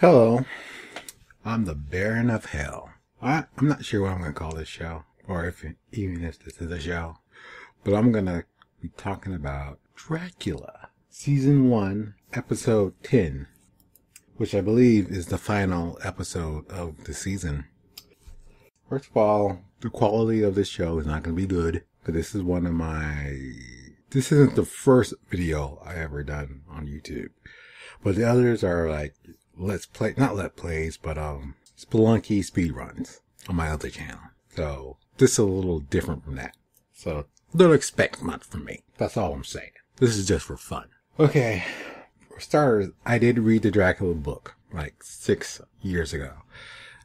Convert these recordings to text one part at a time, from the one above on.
Hello, I'm the Baron of Hell. I'm not sure what I'm going to call this show, or even if this is a show, but I'm going to be talking about Dracula, Season 1, Episode 10, which I believe is the final episode of the season. First of all, the quality of this show is not going to be good, but this isn't the first video I ever done on YouTube, but the others are like, not Let's Plays, but Spelunky speedruns on my other channel. So this is a little different from that. So don't expect much from me. That's all I'm saying. This is just for fun. Okay, for starters, I did read the Dracula book like 6 years ago.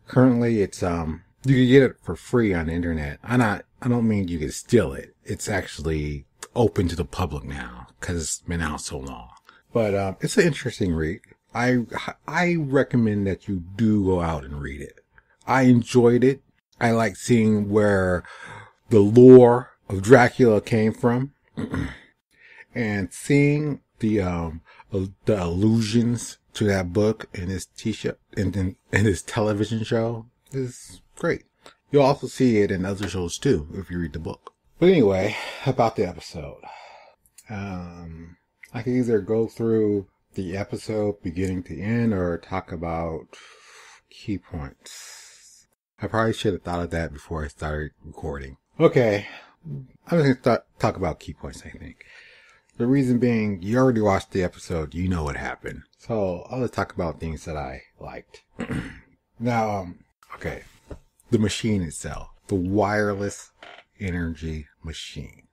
Currently, it's you can get it for free on the internet. I don't mean you can steal it. It's actually open to the public now because it's been out so long. But it's an interesting read. I recommend that you do go out and read it. I enjoyed it. I like seeing where the lore of Dracula came from, and seeing the allusions to that book in his t-shirt and in his television show is great. You'll also see it in other shows too if you read the book. But anyway, about the episode, I can either go through the episode beginning to end or talk about key points. I probably should have thought of that before I started recording. Okay, I'm just going to talk about key points, I think. The reason being, you already watched the episode, you know what happened. So I'll just talk about things that I liked. Now, okay, the machine itself, the wireless energy machine.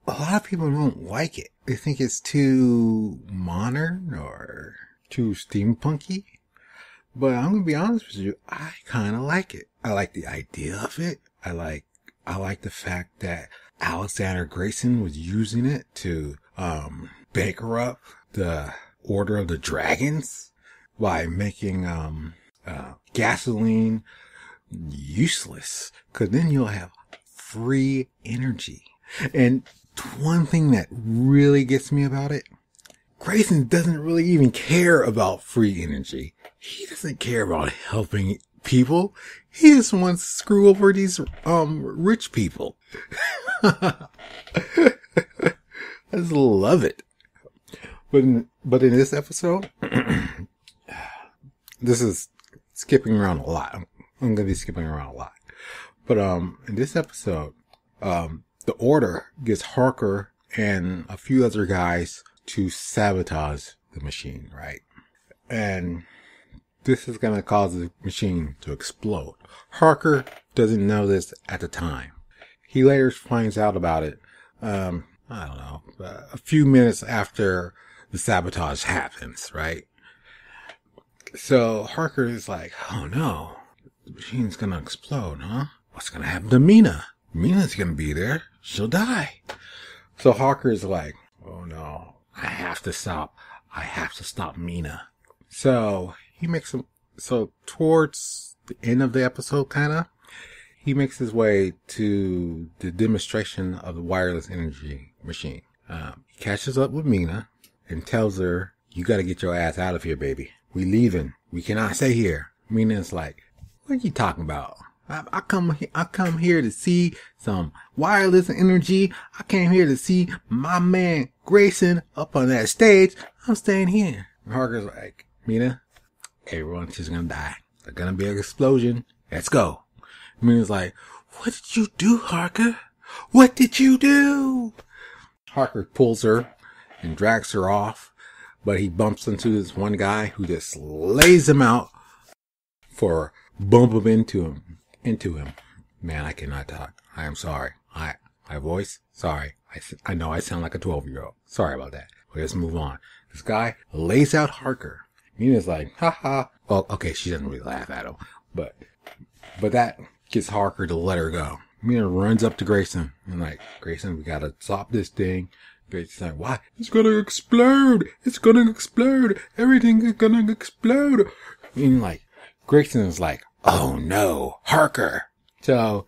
A lot of people don't like it. They think it's too modern or too steampunky. But I'm going to be honest with you, I kind of like it. I like the idea of it. I like the fact that Alexander Grayson was using it to bankrupt the Order of the Dragons by making gasoline useless. Because then you'll have free energy. And one thing that really gets me about it, Grayson doesn't really even care about free energy. He doesn't care about helping people. He just wants to screw over these rich people. I just love it. But in this episode, this is skipping around a lot. I'm going to be skipping around a lot. But in this episode, the Order gets Harker and a few other guys to sabotage the machine, right? And this is going to cause the machine to explode. Harker doesn't know this at the time. He later finds out about it, I don't know, a few minutes after the sabotage happens, right? So Harker is like, oh no, the machine's going to explode, huh? What's going to happen to Mina? Mina's going to be there. She'll die. So Harker's like, oh no, I have to stop Mina. So so towards the end of the episode, he makes his way to the demonstration of the wireless energy machine. He catches up with Mina and tells her, you got to get your ass out of here, baby. We leaving. We cannot stay here. Mina's like, what are you talking about? I come here to see some wireless energy. I came here to see my man Grayson up on that stage. I'm staying here. And Harker's like, Mina, everyone's just gonna die. There's gonna be an explosion. Let's go. Mina's like, what did you do, Harker? What did you do? Harker pulls her and drags her off, but he bumps into this one guy who just lays him out for bumping into him. Man, I cannot talk. I am sorry. My voice, sorry. I know I sound like a 12-year-old. Sorry about that. But let's move on. This guy lays out Harker. Mina's like, haha. Well, okay, she doesn't really laugh at him, but that gets Harker to let her go. Mina runs up to Grayson and like, Grayson, we gotta stop this thing. Grayson's like, why? It's gonna explode. It's gonna explode. Everything is gonna explode. And like, Grayson is like, oh no, Harker. So,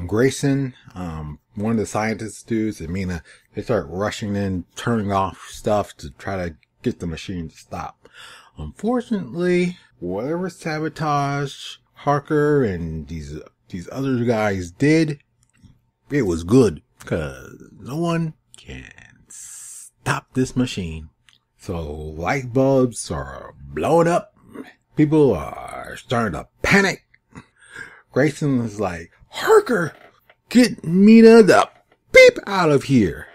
Grayson, one of the scientists dudes and Mina, they start rushing in, turning off stuff to try to get the machine to stop. Unfortunately, whatever sabotage Harker and these other guys did, it was good, because no one can stop this machine. So light bulbs are blowing up. People are starting to panic. Grayson is like, Harker, get Mina the beep out of here.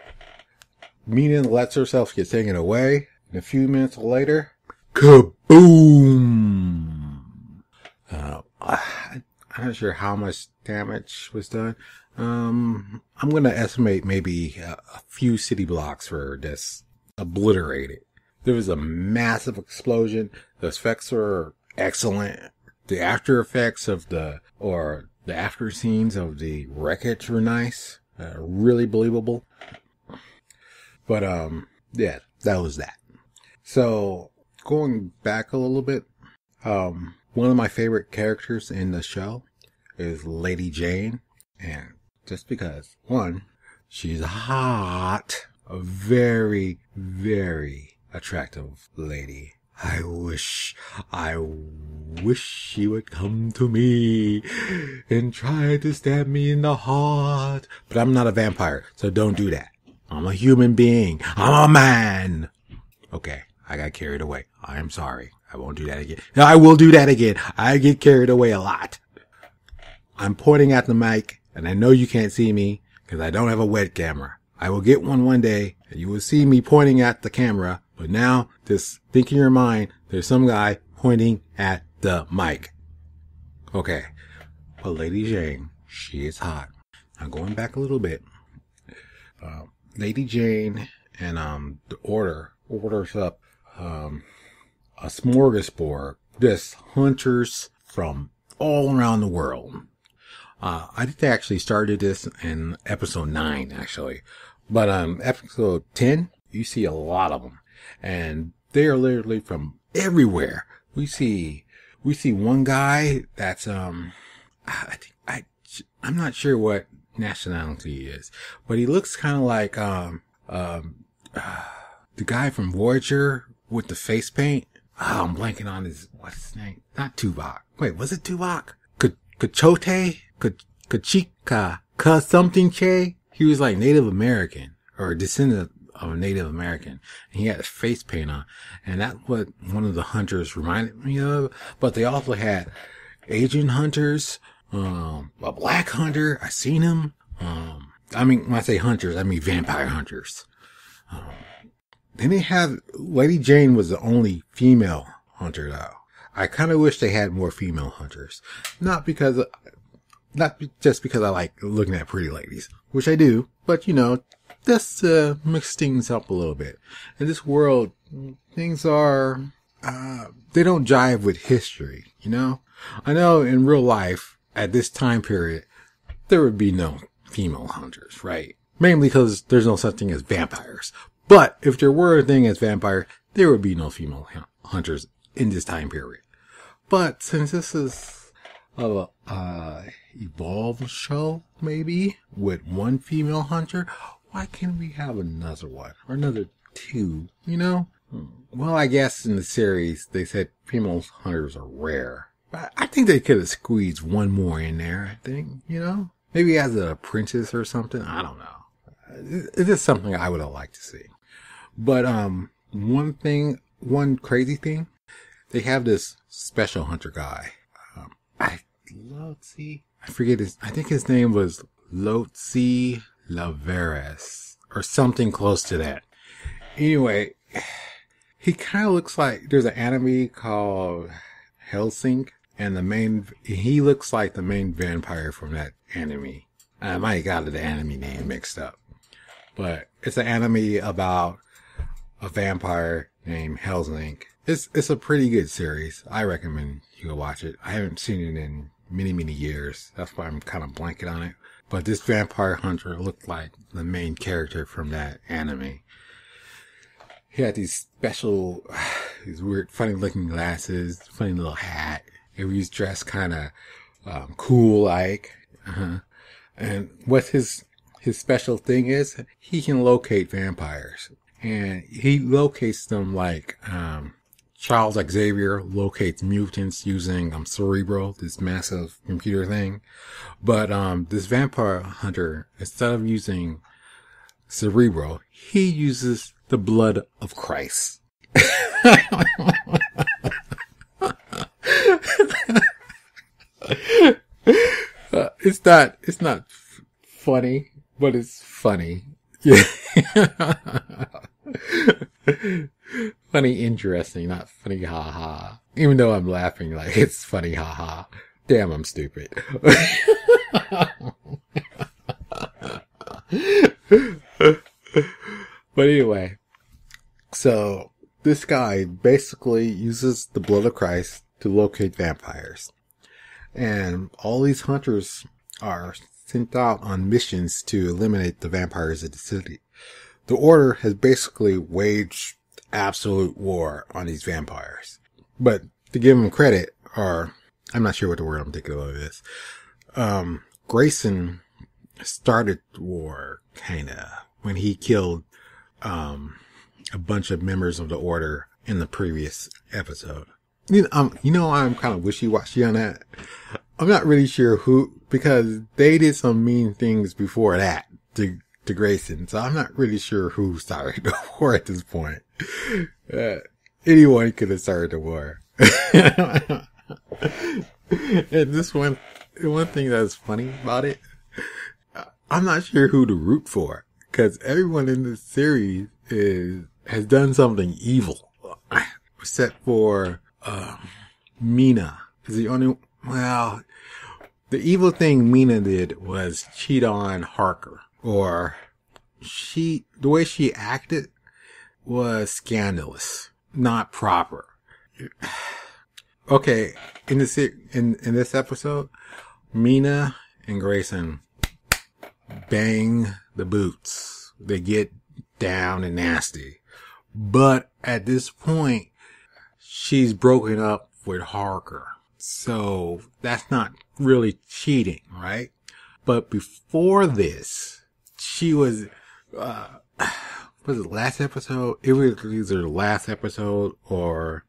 Mina lets herself get taken away. And a few minutes later, kaboom! I'm not sure how much damage was done. I'm going to estimate maybe a few city blocks were just obliterated. There was a massive explosion. The effects were excellent. The after effects of the after scenes of the wreckage were nice. Really believable. But, yeah, that was that. So, going back a little bit, one of my favorite characters in the show is Lady Jane. And just because, one, she's hot, a very, very attractive lady. I wish she would come to me and try to stab me in the heart. But I'm not a vampire, so don't do that. I'm a human being. I'm a man. Okay, I got carried away. I am sorry. I won't do that again. No, I will do that again. I get carried away a lot. I'm pointing at the mic, and I know you can't see me because I don't have a web camera. I will get one day, and you will see me pointing at the camera. But now, just think in your mind, there's some guy pointing at the mic. Okay. But Lady Jane, she is hot. Now going back a little bit, Lady Jane and the orders up a smorgasbord, just hunters from all around the world. I think they actually started this in episode 9, actually. But episode 10, you see a lot of them. And they are literally from everywhere. We see one guy that's, I'm not sure what nationality he is, but he looks kind of like, the guy from Voyager with the face paint. Oh, I'm blanking on what's his name? Not Tuvok. Wait, was it Tuvok? Kachote? Kachika? Something Che? He was like Native American, or a descendant of a Native American. And he had a face paint on. And that's what one of the hunters reminded me of. But they also had Asian hunters, a black hunter. I seen him. When I say hunters, I mean vampire hunters. Then they have, Lady Jane was the only female hunter though. I kind of wish they had more female hunters. Not just because I like looking at pretty ladies, which I do, but just mix things up a little bit. In this world, things are, they don't jive with history, I know in real life, at this time period, there would be no female hunters, right? Mainly because there's no such thing as vampires. But if there were a thing as vampire, there would be no female hunters in this time period. But since this is a evolved show, maybe, with one female hunter, why can't we have another one? Or another two, Well, I guess in the series, they said female hunters are rare. But I think they could have squeezed one more in there, I think, Maybe as an apprentice or something. I don't know. It is something I would have liked to see. But, one crazy thing, they have this special hunter guy. I forget I think his name was Lotzi Laveres or something close to that. Anyway, he kind of looks like, there's an anime called Hellsing, and he looks like the main vampire from that anime. I might have got the anime name mixed up, but it's an anime about a vampire named Hellsing. It's a pretty good series. I recommend you go watch it. I haven't seen it in many, many years. That's why I'm kind of blanking on it. But this vampire hunter looked like the main character from that anime. He had these weird, funny looking glasses, funny little hat. He was dressed kind of cool like. And what his special thing is, he can locate vampires. and he locates them like Charles Xavier locates mutants using Cerebro, this massive computer thing. But this vampire hunter, instead of using Cerebro, he uses the blood of Christ. It's not funny, but it's funny. Yeah. Funny, interesting, not funny, haha. Even though I'm laughing like it's funny, haha. Damn, I'm stupid. But anyway, so this guy basically uses the blood of Christ to locate vampires. And all these hunters are sent out on missions to eliminate the vampires of the city. The Order has basically waged absolute war on these vampires. But to give them credit, or I'm not sure what the word I'm thinking of is, Grayson started the war, kinda, when he killed a bunch of members of the Order in the previous episode. I'm kind of wishy-washy on that. I'm not really sure who, because they did some mean things before that to Grayson, so I'm not really sure who started the war at this point. Anyone could have started the war. And this one thing that's funny about it, I'm not sure who to root for, because everyone in this series has done something evil, except for Mina is the only. Well, the evil thing Mina did was cheat on Harker, or the way she acted was scandalous, not proper. Okay, in this episode, Mina and Grayson bang the boots. They get down and nasty. But at this point, she's broken up with Harker. So that's not really cheating, right? But before this, she was it last episode? It was either the last episode or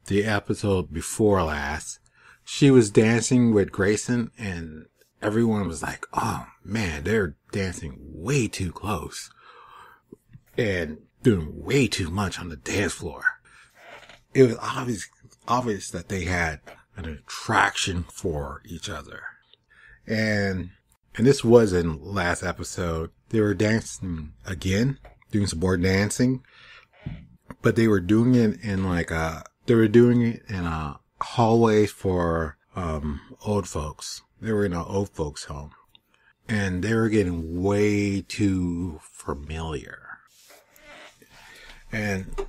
the episode before last. She was dancing with Grayson and everyone was like, oh man, they're dancing way too close and doing way too much on the dance floor. It was obvious that they had an attraction for each other. And this was in last episode. They were dancing again, doing some more dancing, but they were doing it in a hallway for old folks. They were in an old folks home, and they were getting way too familiar. And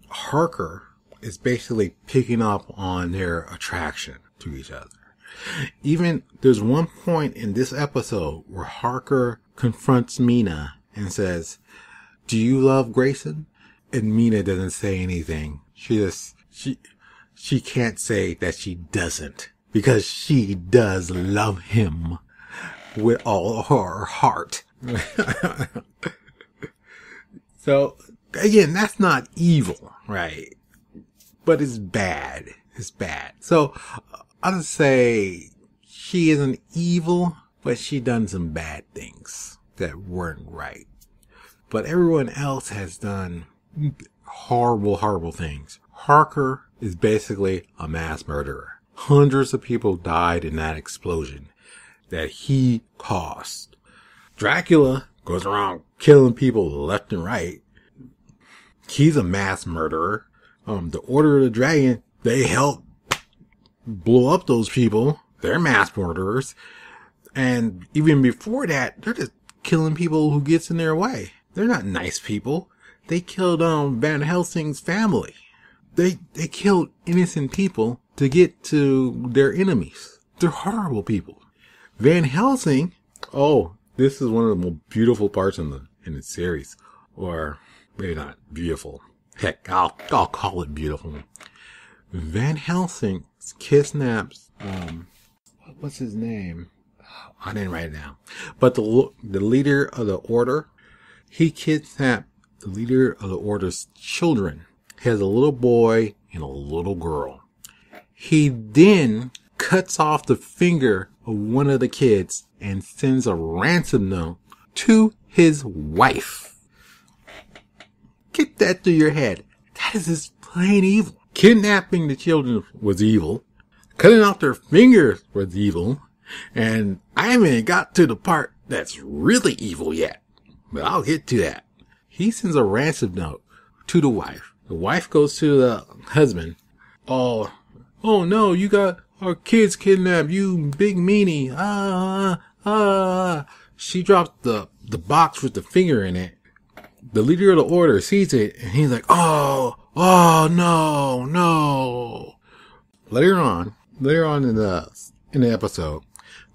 Harker is basically picking up on their attraction to each other. Even there's one point in this episode where Harker confronts Mina and says, "Do you love Grayson?" And Mina doesn't say anything. She can't say that she doesn't, because she does love him with all her heart. So again, that's not evil, right? But it's bad. It's bad. So I'll just say she isn't evil, but she done some bad things that weren't right. But everyone else has done horrible, horrible things. Harker is basically a mass murderer. Hundreds of people died in that explosion that he caused. Dracula goes around killing people left and right. He's a mass murderer. The Order of the Dragon, they help blow up those people. They're mass murderers. And even before that, they're just killing people who gets in their way. They're not nice people. They killed Van Helsing's family. They killed innocent people to get to their enemies. They're horrible people. Van Helsing, this is one of the most beautiful parts in the series. Or maybe not beautiful. Heck, I'll call it beautiful. Van Helsing kidnaps, what's his name? I didn't write it down. But the leader of the Order, he kidnapped the leader of the order's children. He has a little boy and a little girl. He then cuts off the finger of one of the kids and sends a ransom note to his wife. Get that through your head. That is just plain evil. Kidnapping the children was evil. Cutting off their fingers was evil. And I haven't got to the part that's really evil yet. But I'll get to that. He sends a ransom note to the wife. The wife goes to the husband. Oh no, you got our kids kidnapped, you big meanie. She drops the box with the finger in it. The leader of the order sees it and he's like, oh no. Later on in the episode,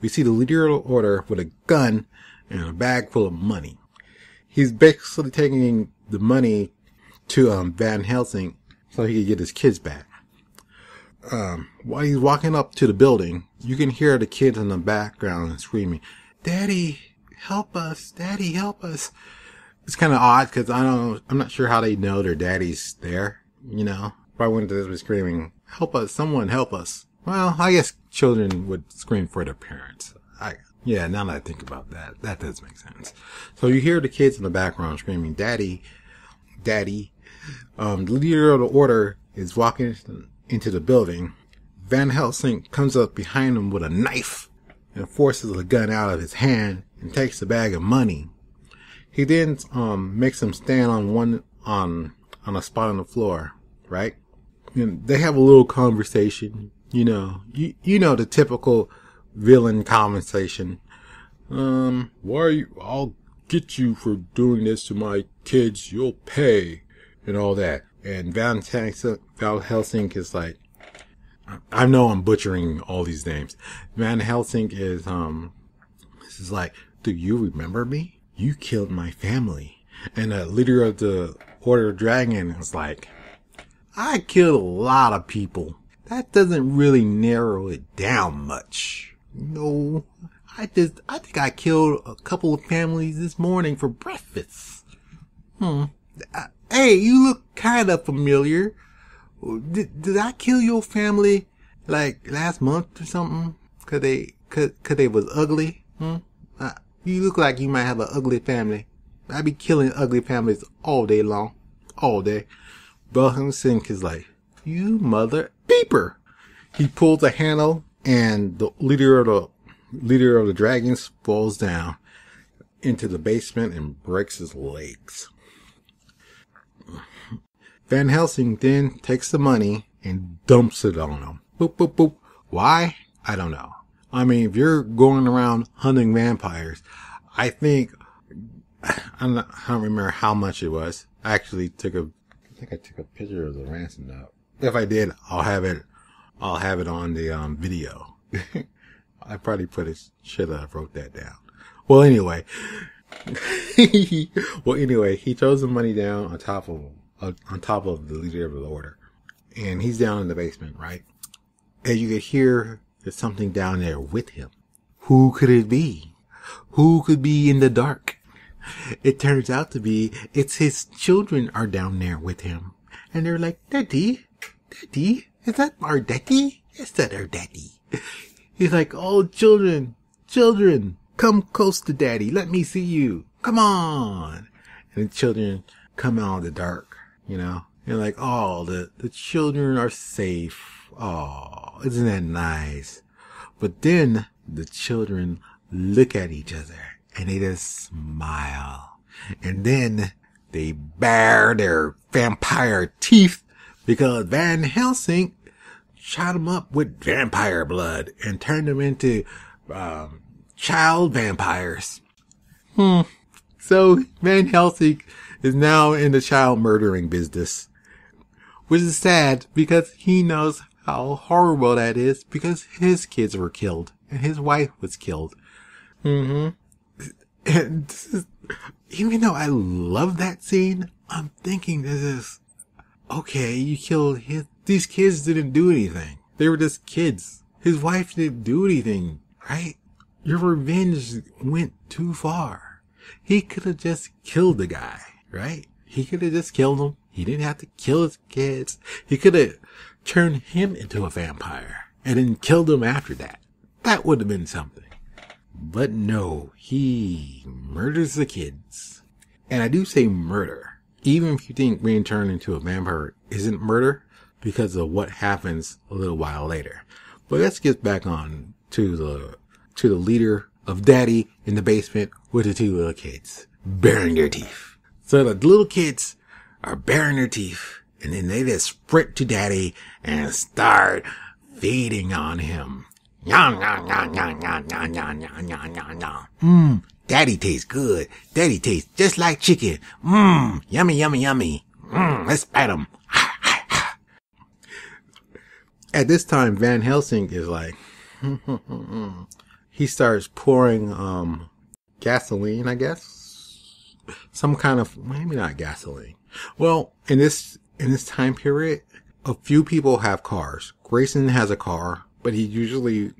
we see the leader of the order with a gun and a bag full of money. He's basically taking the money to Van Helsing so he could get his kids back. While he's walking up to the building, you can hear the kids in the background screaming, "Daddy, help us! Daddy, help us!" It's kind of odd because I'm not sure how they know their daddy's there. You know, probably when they were screaming, "Help us! Someone help us!" Well, I guess children would scream for their parents. Yeah, now that I think about that, that does make sense. So you hear the kids in the background screaming, "Daddy, Daddy." The leader of the order is walking into the building. Van Helsing comes up behind him with a knife and forces the gun out of his hand and takes the bag of money. He then makes him stand on a spot on the floor, right? And they have a little conversation. You know the typical villain conversation. Why are you? I'll get you for doing this to my kids. You'll pay, and all that. And Van Helsing is like, I know I'm butchering all these names. Van Helsing is this is like, do you remember me? You killed my family. And the leader of the Order of Dragon is like, I killed a lot of people. That doesn't really narrow it down much. No, I think I killed a couple of families this morning for breakfast. Hey, you look kind of familiar. Did I kill your family like last month or something? Cause they was ugly? You look like you might have an ugly family. I be killing ugly families all day long. All day. Baron is like, you mother beeper. He pulls the handle and the leader of the dragons falls down into the basement and breaks his legs. Van Helsing then takes the money and dumps it on him. Boop, boop, boop. Why? I don't know. I mean, if you're going around hunting vampires, I don't remember how much it was. I took a picture of the ransom note. If I did, I'll have it on the video. I probably should have wrote that down. Well, anyway. He throws the money down on top of the leader of the order. And he's down in the basement, right? And you could hear there's something down there with him. Who could it be? Who could be in the dark? It turns out to be, it's his children are down there with him. And they're like, Daddy, is that our daddy? Is that our daddy? He's like, oh, children, come close to daddy. Let me see you. Come on. And the children come out of the dark, you know. You're like, oh, the children are safe. Oh, isn't that nice? But then the children look at each other and they just smile. And then they bare their vampire teeth because Van Helsing shot them up with vampire blood and turned them into child vampires. So Van Helsing is now in the child murdering business, which is sad because he knows how horrible that is because his kids were killed and his wife was killed. And even though I love that scene, I'm thinking this is, okay, you killed these kids didn't do anything. They were just kids. His wife didn't do anything, right? Your revenge went too far. He could have just killed the guy, right? He could have just killed him. He didn't have to kill his kids. He could have turned him into a vampire and then killed him after that. That would have been something. But no, he murders the kids. And I do say murder, even if you think being turned into a vampire isn't murder because of what happens a little while later. But let's get back on to the leader of Daddy in the basement with the two little kids baring their teeth. So the little kids are baring their teeth, and then they just sprint to Daddy and start feeding on him. Yum, yum, yum, yum, yum, yum, yum, yum, yum, yum, yum. Daddy tastes good. Daddy tastes just like chicken. Yummy, yummy, yummy. Let's bite him. At this time, Van Helsing is like, he starts pouring, gasoline, I guess. Some kind of, maybe not gasoline. Well, in this time period, a few people have cars. Grayson has a car, but he usually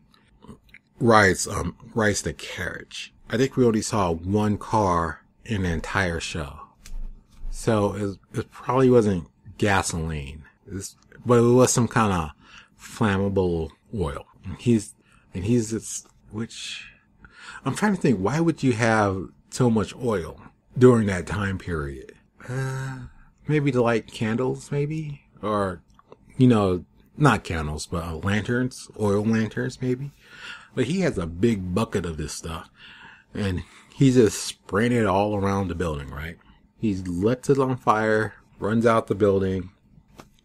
rides the carriage. I think we only saw one car in the entire show. So it probably wasn't gasoline. But it was some kind of flammable oil. And he's which I'm trying to think, why would you have so much oil during that time period? Maybe to light candles, maybe? Or, not candles, but lanterns, oil lanterns, maybe. But he has a big bucket of this stuff. And he just spraying it all around the building, right? He lets it on fire, runs out the building,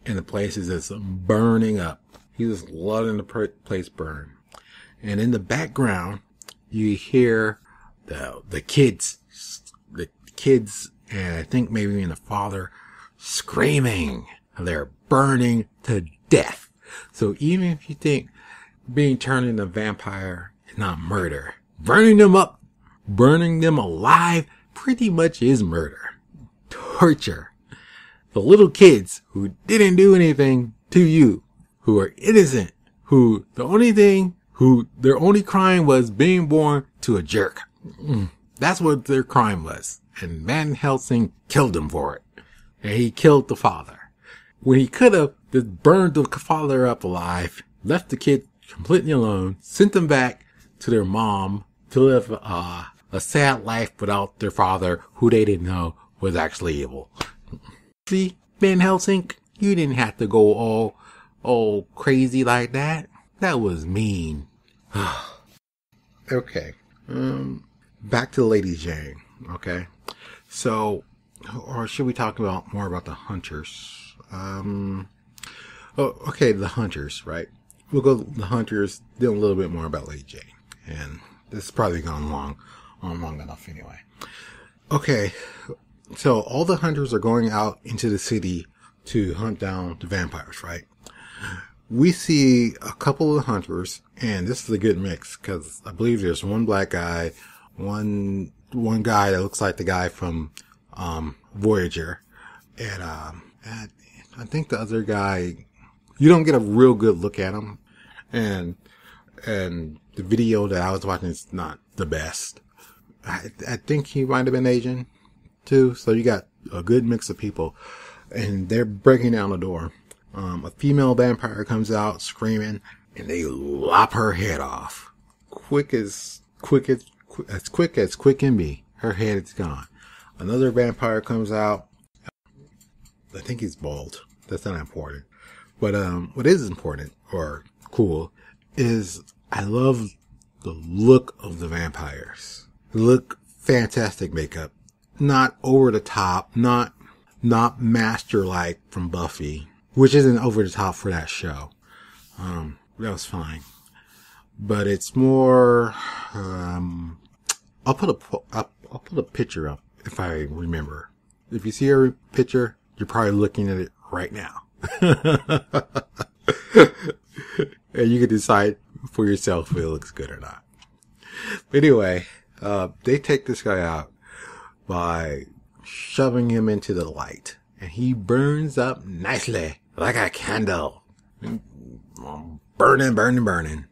and the place is just burning up. He's just letting the place burn. And in the background, you hear the kids, and I think maybe even the father screaming. They're burning to death. So even if you think being turned into a vampire is not murder, burning them up, burning them alive pretty much is murder. Torture. The little kids who didn't do anything to you, who are innocent, their only crime was being born to a jerk. That's what their crime was. And Van Helsing killed them for it. And he killed the father. When he could have just burned the father up alive, left the kid completely alone, sent them back to their mom to live a sad life without their father, who they didn't know was actually evil. See, Van Helsing, you didn't have to go all crazy like that. That was mean. Okay. Back to Lady Jane. Okay. So, or should we talk more about the hunters? Okay, the hunters, right? We'll go the hunters, then a little bit more about Lady Jane. And this has probably gone long enough anyway. Okay. So all the hunters are going out into the city to hunt down the vampires, right? We see a couple of hunters, and this is a good mix because I believe there's one black guy, one guy that looks like the guy from Voyager, and I think the other guy, you don't get a real good look at him, and the video that I was watching is not the best. I think he might have been Asian too, so you got a good mix of people, and they're breaking down the door. A female vampire comes out screaming, and they lop her head off. Quick can be. Her head is gone. Another vampire comes out. I think he's bald. That's not important. But what is important or cool is I love the look of the vampires. They look fantastic makeup. Not over the top, not master like from Buffy, which isn't over the top for that show. That was fine. But it's more I'll put a picture up if I remember. If you see a picture, you're probably looking at it right now. And you can decide for yourself if it looks good or not. But anyway, they take this guy out by shoving him into the light. And he burns up nicely like a candle. Burning.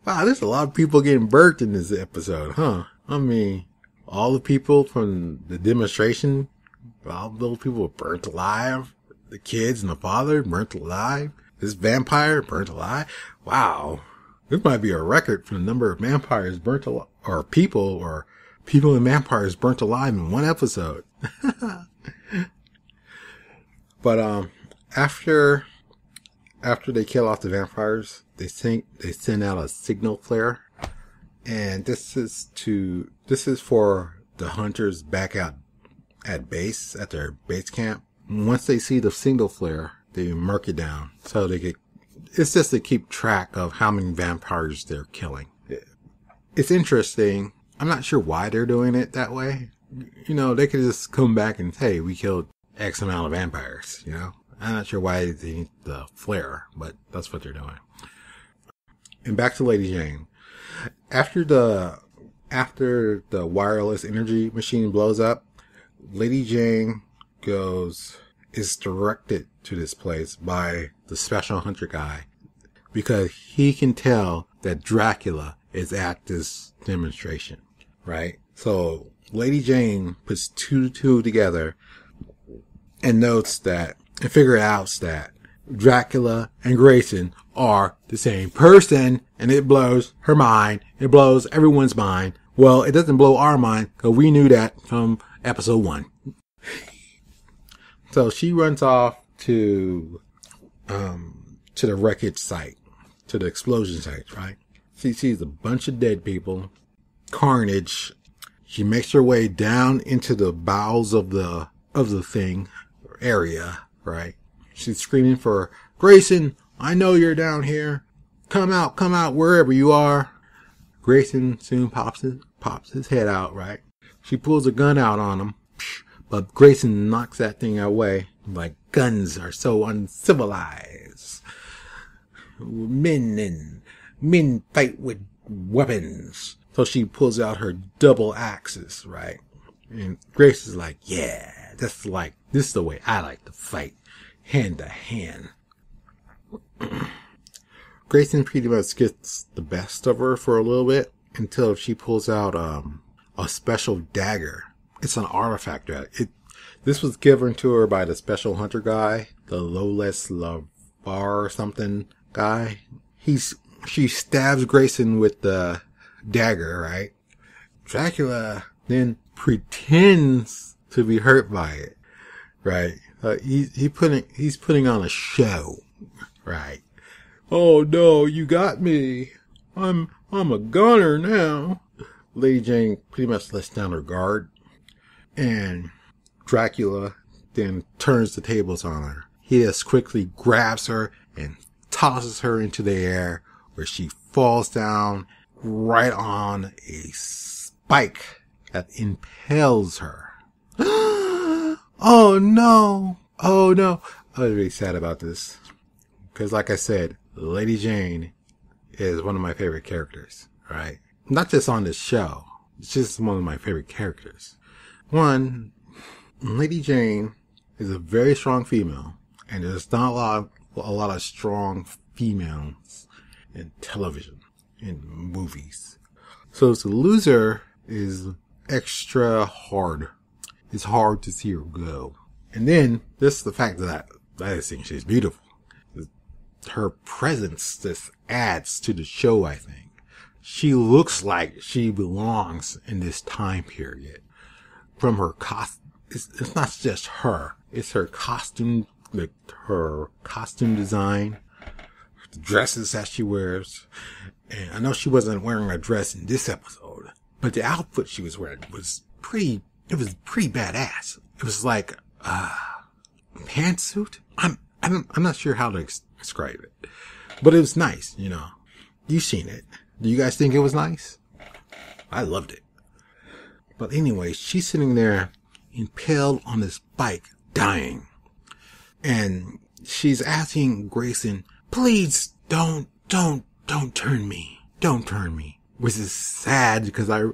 Wow, there's a lot of people getting burnt in this episode, huh? I mean, all the people from the demonstration All those people were burnt alive. The kids and the father burnt alive. This vampire burnt alive. Wow. This might be a record for the number of vampires burnt alive, or people and vampires burnt alive in one episode. But, after they kill off the vampires, they send out a signal flare. And this is for the hunters back out at their base camp. Once they see the signal flare, they mark it down. So it's just to keep track of how many vampires they're killing. It's interesting. I'm not sure why they're doing it that way. They could just come back and say, we killed X amount of vampires, I'm not sure why they need the flare, but that's what they're doing. And back to Lady Jane. After the wireless energy machine blows up, Lady Jane is directed to this place by the special hunter guy because he can tell that Dracula is at this demonstration, right? So Lady Jane puts two to two together and figure out that Dracula and Grayson are the same person, and it blows her mind. It blows everyone's mind. Well, it doesn't blow our mind because we knew that from episode 1. So she runs off to the wreckage site, to the explosion site, right? She sees a bunch of dead people, carnage. She makes her way down into the bowels of the thing area, right? She's screaming for Grayson. I know you're down here. Come out, wherever you are. Grayson soon pops his head out, right? She pulls a gun out on him, but Grayson knocks that thing away. Like, guns are so uncivilized. Men fight with weapons. So she pulls out her double axes, right? And Grayson's like, yeah, this is the way I like to fight. Hand to hand. Grayson pretty much gets the best of her for a little bit until she pulls out a special dagger. It's an artifact. This was given to her by the special hunter guy, the Loles Lavar or something guy. She stabs Grayson with the dagger, right? Dracula then pretends to be hurt by it, right? He's putting on a show, right? Oh no, you got me. I'm a gunner now. Lady Jane pretty much lets down her guard, and Dracula then turns the tables on her. He just quickly grabs her and tosses her into the air, where she falls down right on a spike that impales her. Oh no! Oh no! I was really sad about this. Because like I said, Lady Jane is one of my favorite characters, right? Not just on this show. It's just one of my favorite characters. One, Lady Jane is a very strong female, and there's not a lot of strong females in television, in movies. So to lose her is extra hard. It's hard to see her go. And then, this the fact that I think she's beautiful. Her presence just adds to the show, I think. She looks like she belongs in this time period. From her it's not just her. It's her costume, her costume design, the dresses that she wears. And I know she wasn't wearing a dress in this episode, but the outfit she was wearing was pretty badass. It was like pantsuit. I'm not sure how to describe it, but it was nice. You've seen it. Do you guys think it was nice? I loved it. But anyway, she's sitting there impaled on this bike, dying, and she's asking Grayson, "Please don't turn me. Don't turn me." Which is sad because I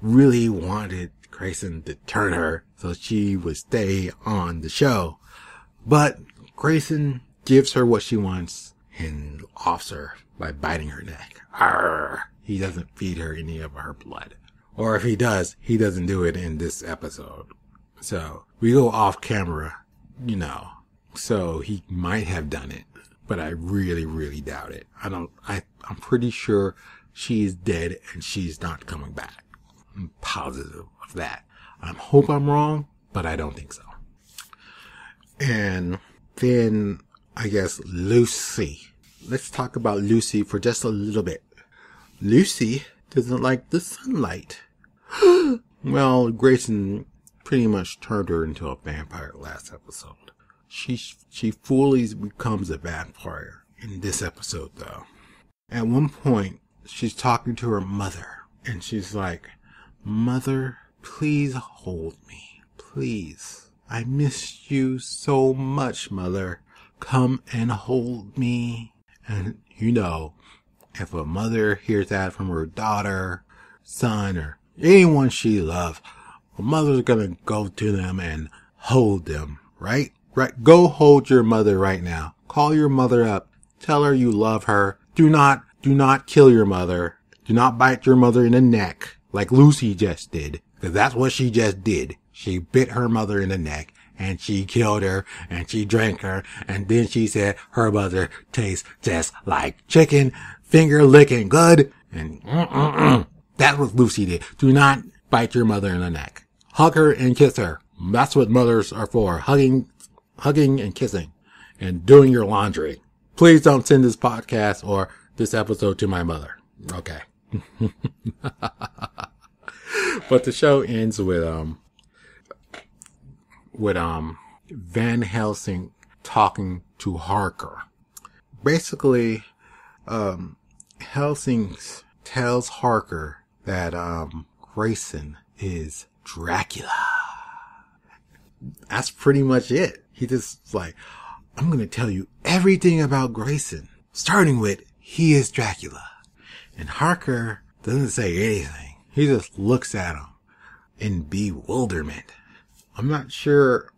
really wanted Grayson to turn her so she would stay on the show. But Grayson gives her what she wants and offs her by biting her neck. Arr! He doesn't feed her any of her blood. Or if he does, he doesn't do it in this episode. So we go off camera, so he might have done it, but I really, really doubt it. I'm pretty sure she is dead and she's not coming back. I'm positive of that. I hope I'm wrong, but I don't think so. And then I guess Lucy. Let's talk about Lucy for just a little bit. Lucy doesn't like the sunlight. Well, Grayson pretty much turned her into a vampire last episode. She fully becomes a vampire in this episode, though. At one point, she's talking to her mother, and she's like, "Mother, please hold me. Please. I miss you so much, Mother. Come and hold me." And if a mother hears that from her daughter, son, or anyone she loves, a mother's gonna go to them and hold them, right? Right? Go hold your mother right now. Call your mother up. Tell her you love her. Do not kill your mother. Do not bite your mother in the neck like Lucy just did. Because that's what she just did. She bit her mother in the neck and she killed her and she drank her. And then she said her mother tastes just like chicken, finger licking good. And that's what Lucy did. Do not bite your mother in the neck. Hug her and kiss her. That's what mothers are for. Hugging and kissing and doing your laundry. Please don't send this podcast or this episode to my mother. Okay. But the show ends with Van Helsing talking to Harker. Basically, Helsing tells Harker that Grayson is Dracula. That's pretty much it. He just like, I'm going to tell you everything about Grayson, starting with he is Dracula. And Harker doesn't say anything. He just looks at him in bewilderment. I'm not sure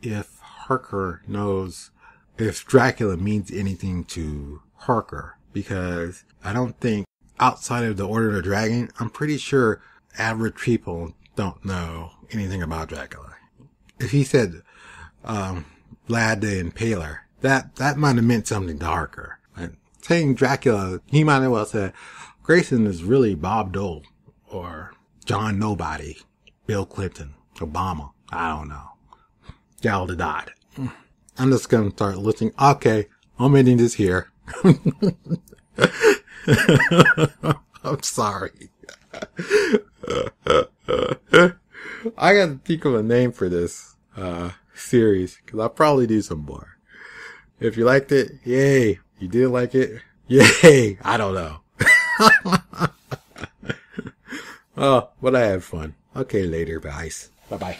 if Harker knows if Dracula means anything to Harker, because I don't think outside of the Order of the Dragon, I'm pretty sure average people don't know anything about Dracula. If he said, Vlad the Impaler, that might have meant something to Harker. And saying Dracula, he might as well say, Grayson is really Bob Dole, or John Nobody, Bill Clinton, Obama, I don't know, Gal Gadot. I'm just going to start listening. Okay, I'm ending this here. I'm sorry. I got to think of a name for this series, because I'll probably do some more. If you liked it, yay. You did like it, yay. I don't know. Oh, but I had fun. Okay, later, guys. Bye-bye.